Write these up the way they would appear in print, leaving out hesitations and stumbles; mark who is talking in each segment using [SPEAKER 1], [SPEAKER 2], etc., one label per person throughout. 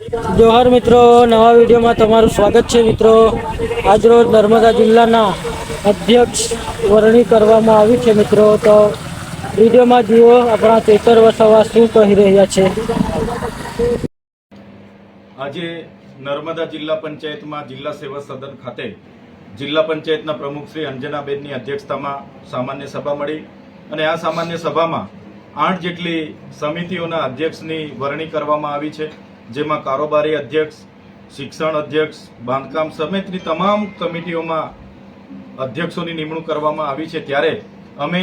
[SPEAKER 1] જોહર મિત્રો, નવા વિડીયોમાં તમારું સ્વાગત છે મિત્રો। આજરોજ નર્મદા જિલ્લાના અધ્યક્ષ વરણી કરવામાં આવી છે મિત્રો। તો વિડીયોમાં જુઓ આપણા ચેતર વસાવા શું કહી રહ્યા છે।
[SPEAKER 2] આજે નર્મદા જિલ્લા પંચાયતમાં જિલ્લા સેવા સદન ખાતે જિલ્લા પંચાયતના પ્રમુખ શ્રી અંજનાબેનની અધ્યક્ષતામાં સામાન્ય સભા મળી અને આ સામાન્ય સભામાં 8 જેટલી સમિતિઓના અધ્યક્ષની વરણી કરવામાં આવી છે, જેમાં કારોબારી અધ્યક્ષ, શિક્ષણ અધ્યક્ષ, બાંધકામ સમિતિની તમામ કમિટીઓમાં અધ્યક્ષોની નિમણૂક કરવામાં આવી છે। ત્યારે અમે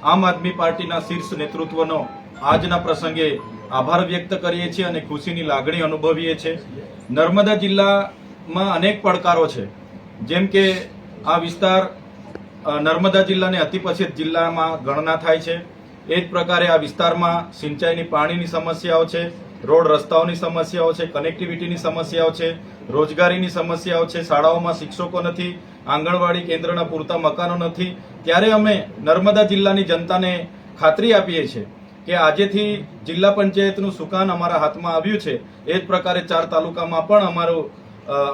[SPEAKER 2] આમ આદમી પાર્ટીના શીર્ષ નેતૃત્વનો આજના પ્રસંગે આભાર વ્યક્ત કરીએ છીએ અને ખુશીની લાગણી અનુભવીએ છીએ। નર્મદા જિલ્લામાં અનેક પડકારો છે, જેમ કે આ વિસ્તાર નર્મદા જિલ્લાને અતિપછીત જિલ્લામાં ગણના થાય છે। એ જ પ્રકારે આ વિસ્તારમાં સિંચાઈની પાણીની સમસ્યાઓ છે, રોડ રસ્તાઓની સમસ્યાઓ છે, કનેક્ટિવિટીની સમસ્યાઓ છે, રોજગારીની સમસ્યાઓ છે, શાળાઓમાં શિક્ષકો નથી, આંગણવાડી કેન્દ્રના પૂરતા મકાનો નથી। ત્યારે અમે નર્મદા જિલ્લાની જનતાને ખાતરી આપીએ છીએ કે આજેથી જિલ્લા પંચાયતનું સુકાન અમારા હાથમાં આવ્યું છે। એ જ પ્રકારે 4 તાલુકામાં પણ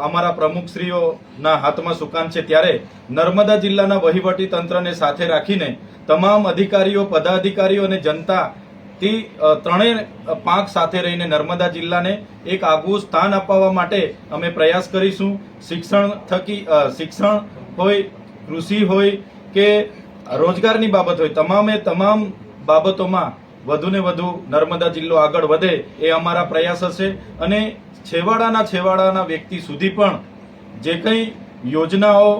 [SPEAKER 2] અમારા પ્રમુખશ્રીઓના હાથમાં સુકાન છે। ત્યારે નર્મદા જિલ્લાના વહીવટી તંત્રને સાથે રાખીને તમામ અધિકારીઓ, પદાધિકારીઓ અને જનતાથી ત્રણેય પાંખ સાથે રહીને નર્મદા જિલ્લાને એક આગવું સ્થાન અપાવવા માટે અમે પ્રયાસ કરીશું। શિક્ષણ હોય, કૃષિ હોય કે રોજગારની બાબત હોય, તમામ બાબતોમાં વધુને વધુ નર્મદા જિલ્લો આગળ વધે એ અમારા પ્રયાસ હશે અને છેવાડાના વ્યક્તિ સુધી પણ જે કંઈ યોજનાઓ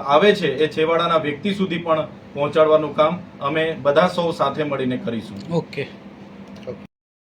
[SPEAKER 2] આવે છે એ છેવાડાના વ્યક્તિ સુધી પણ પહોંચાડવાનું કામ અમે બધા સૌ સાથે મળીને કરીશું।
[SPEAKER 1] ઓકે।